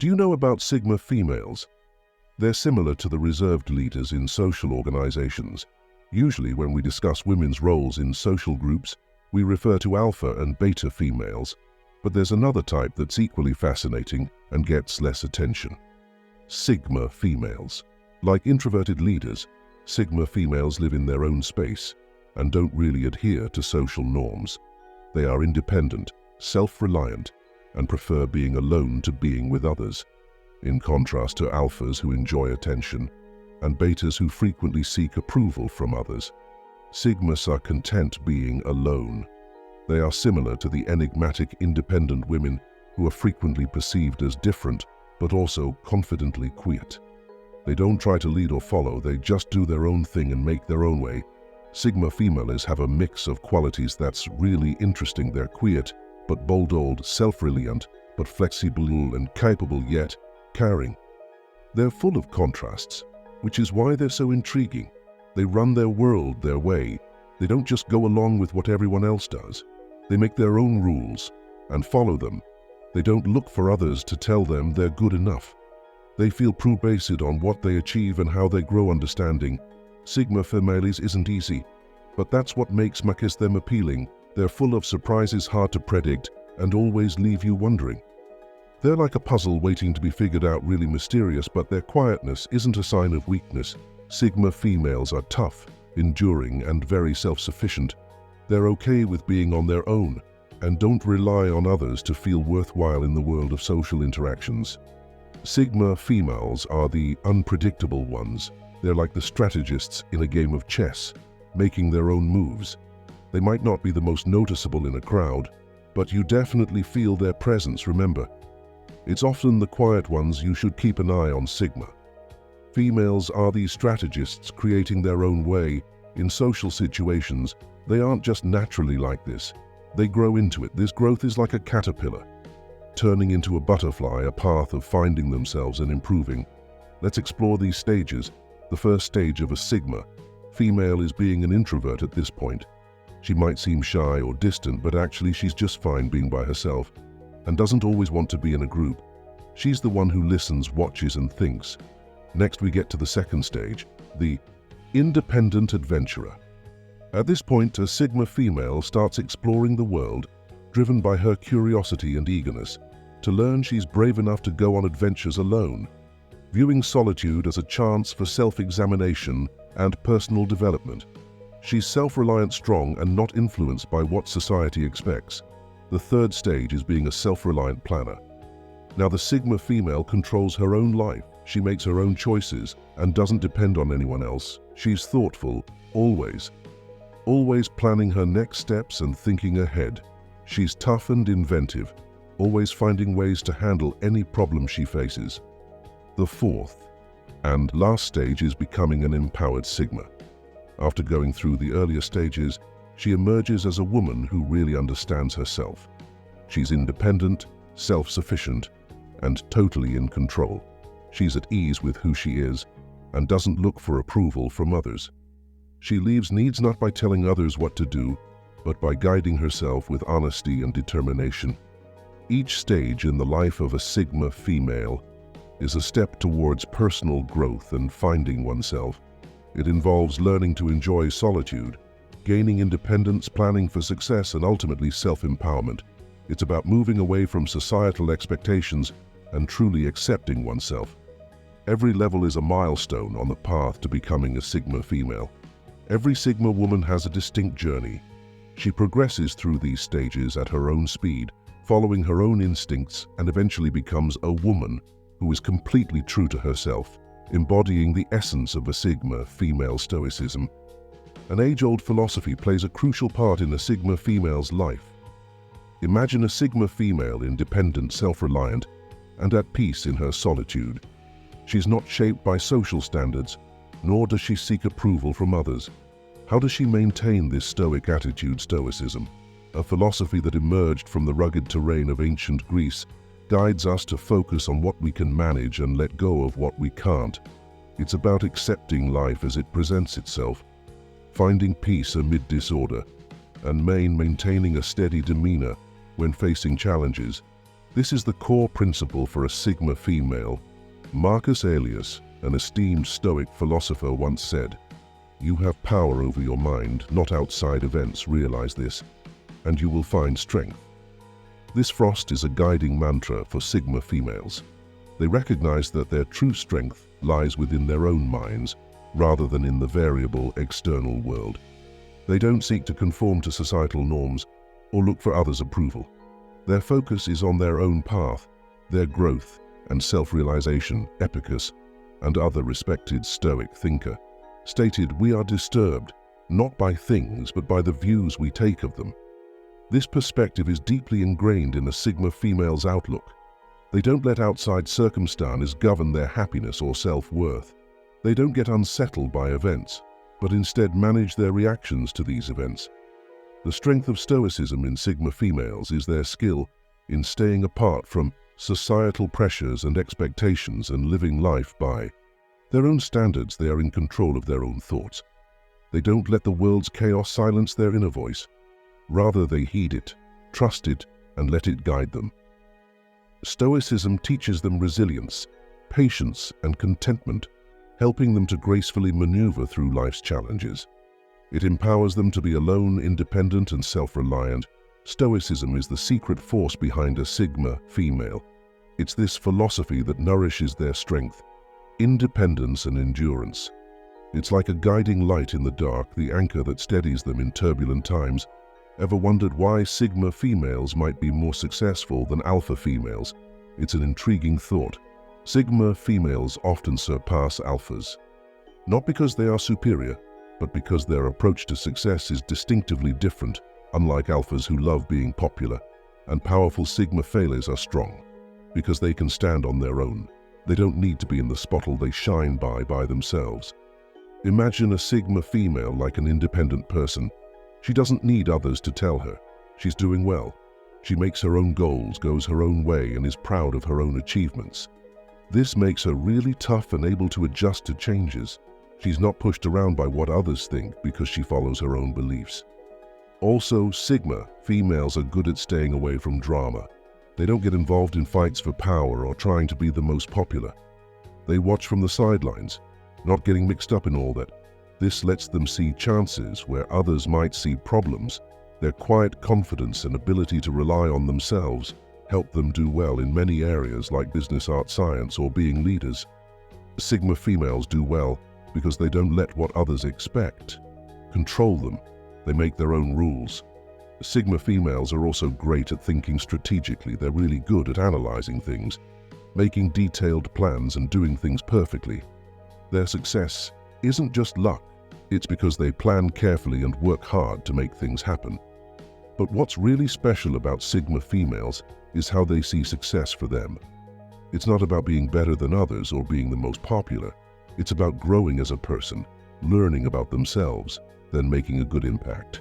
Do you know about Sigma females? They're similar to the reserved leaders in social organizations. Usually when we discuss women's roles in social groups, we refer to alpha and beta females, but there's another type that's equally fascinating and gets less attention. Sigma females. Like introverted leaders, Sigma females live in their own space and don't really adhere to social norms. They are independent, self-reliant, and prefer being alone to being with others, in contrast to alphas who enjoy attention and betas who frequently seek approval from others. Sigmas are content being alone. They are similar to the enigmatic independent women who are frequently perceived as different but also confidently quiet. They don't try to lead or follow, they just do their own thing and make their own way. Sigma females have a mix of qualities that's really interesting. They're quiet but bold, self-reliant but flexible and capable yet caring. They're full of contrasts, which is why they're so intriguing. They run their world their way. They don't just go along with what everyone else does. They make their own rules and follow them. They don't look for others to tell them they're good enough. They feel based on what they achieve and how they grow. Understanding Sigma females isn't easy, but that's what makes them appealing. They're full of surprises, hard to predict, and always leave you wondering. They're like a puzzle waiting to be figured out, really mysterious, but their quietness isn't a sign of weakness. Sigma females are tough, enduring, and very self-sufficient. They're okay with being on their own and don't rely on others to feel worthwhile in the world of social interactions. Sigma females are the unpredictable ones. They're like the strategists in a game of chess, making their own moves. They might not be the most noticeable in a crowd, but you definitely feel their presence. Remember, it's often the quiet ones you should keep an eye on. Sigma females are these strategists creating their own way in social situations. They aren't just naturally like this. They grow into it. This growth is like a caterpillar, turning into a butterfly, a path of finding themselves and improving. Let's explore these stages. The first stage of a Sigma female is being an introvert at this point. She might seem shy or distant, but actually she's just fine being by herself and doesn't always want to be in a group. She's the one who listens, watches, and thinks. Next, we get to the second stage, the independent adventurer. At this point, a Sigma female starts exploring the world, driven by her curiosity and eagerness to learn. She's brave enough to go on adventures alone, viewing solitude as a chance for self-examination and personal development. She's self-reliant, strong, and not influenced by what society expects. The third stage is being a self-reliant planner. Now, the Sigma female controls her own life. She makes her own choices and doesn't depend on anyone else. She's thoughtful, always planning her next steps and thinking ahead. She's tough and inventive, always finding ways to handle any problem she faces. The fourth and last stage is becoming an empowered Sigma. After going through the earlier stages, she emerges as a woman who really understands herself. She's independent, self-sufficient, and totally in control. She's at ease with who she is and doesn't look for approval from others. She leaves needs not by telling others what to do, but by guiding herself with honesty and determination. Each stage in the life of a Sigma female is a step towards personal growth and finding oneself. It involves learning to enjoy solitude, gaining independence, planning for success, and ultimately self-empowerment. It's about moving away from societal expectations and truly accepting oneself. Every level is a milestone on the path to becoming a Sigma female. Every Sigma woman has a distinct journey. She progresses through these stages at her own speed, following her own instincts, and eventually becomes a woman who is completely true to herself, embodying the essence of a Sigma female. Stoicism, an age-old philosophy, plays a crucial part in a Sigma female's life. Imagine a Sigma female independent, self-reliant, and at peace in her solitude. She's not shaped by social standards, nor does she seek approval from others. How does she maintain this Stoic attitude? Stoicism, a philosophy that emerged from the rugged terrain of ancient Greece, guides us to focus on what we can manage and let go of what we can't. It's about accepting life as it presents itself, finding peace amid disorder, and maintaining a steady demeanor when facing challenges. This is the core principle for a Sigma female. Marcus Aurelius, an esteemed Stoic philosopher, once said, "You have power over your mind, not outside events. Realize this, and you will find strength." This Frost is a guiding mantra for Sigma females. They recognize that their true strength lies within their own minds, rather than in the variable external world. They don't seek to conform to societal norms or look for others' approval. Their focus is on their own path, their growth and self-realization. Epicus, and other respected Stoic thinker, stated, "We are disturbed not by things but by the views we take of them." This perspective is deeply ingrained in a Sigma female's outlook. They don't let outside circumstances govern their happiness or self-worth. They don't get unsettled by events, but instead manage their reactions to these events. The strength of Stoicism in Sigma females is their skill in staying apart from societal pressures and expectations and living life by their own standards. They are in control of their own thoughts. They don't let the world's chaos silence their inner voice. Rather, they heed it, trust it, and let it guide them. Stoicism teaches them resilience, patience, and contentment, helping them to gracefully maneuver through life's challenges. It empowers them to be alone, independent, and self-reliant. Stoicism is the secret force behind a Sigma female. It's this philosophy that nourishes their strength, independence, and endurance. It's like a guiding light in the dark, the anchor that steadies them in turbulent times. Ever wondered why Sigma females might be more successful than Alpha females? It's an intriguing thought. Sigma females often surpass Alphas, not because they are superior, but because their approach to success is distinctively different. Unlike Alphas who love being popular, and powerful Sigma females are strong because they can stand on their own. They don't need to be in the spotlight. They shine by themselves. Imagine a Sigma female like an independent person. She doesn't need others to tell her she's doing well. She makes her own goals, goes her own way, and is proud of her own achievements. This makes her really tough and able to adjust to changes. She's not pushed around by what others think because she follows her own beliefs. Also, Sigma females are good at staying away from drama. They don't get involved in fights for power or trying to be the most popular. They watch from the sidelines, not getting mixed up in all that. This lets them see chances where others might see problems. Their quiet confidence and ability to rely on themselves help them do well in many areas like business, art, science, or being leaders. Sigma females do well because they don't let what others expect control them. They make their own rules. Sigma females are also great at thinking strategically. They're really good at analyzing things, making detailed plans, and doing things perfectly. Their success isn't just luck. It's because they plan carefully and work hard to make things happen. But what's really special about Sigma females is how they see success for them. It's not about being better than others or being the most popular. It's about growing as a person, learning about themselves, then making a good impact.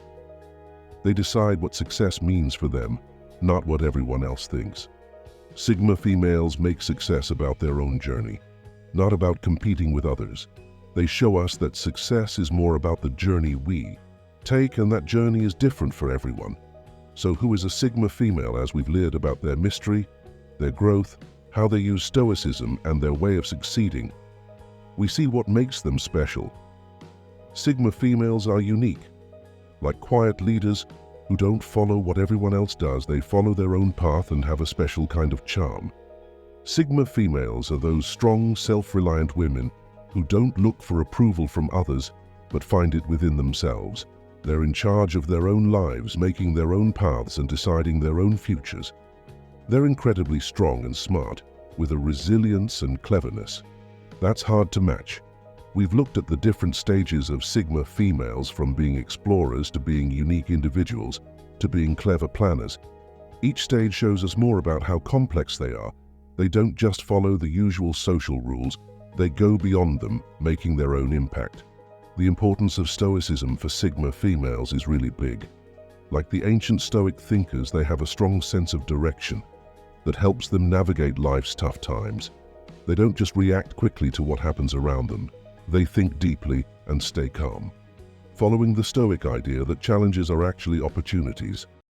They decide what success means for them, not what everyone else thinks. Sigma females make success about their own journey, not about competing with others. They show us that success is more about the journey we take, and that journey is different for everyone. So who is a Sigma female? As we've learned about their mystery, their growth, how they use Stoicism, and their way of succeeding, we see what makes them special. Sigma females are unique. Like quiet leaders who don't follow what everyone else does, they follow their own path and have a special kind of charm. Sigma females are those strong, self-reliant women who don't look for approval from others, but find it within themselves. They're in charge of their own lives, making their own paths and deciding their own futures. They're incredibly strong and smart, with a resilience and cleverness that's hard to match. We've looked at the different stages of Sigma females, from being explorers to being unique individuals to being clever planners. Each stage shows us more about how complex they are. They don't just follow the usual social rules, they go beyond them, making their own impact. The importance of Stoicism for Sigma females is really big. Like the ancient Stoic thinkers, they have a strong sense of direction that helps them navigate life's tough times. They don't just react quickly to what happens around them. They think deeply and stay calm, following the Stoic idea that challenges are actually opportunities.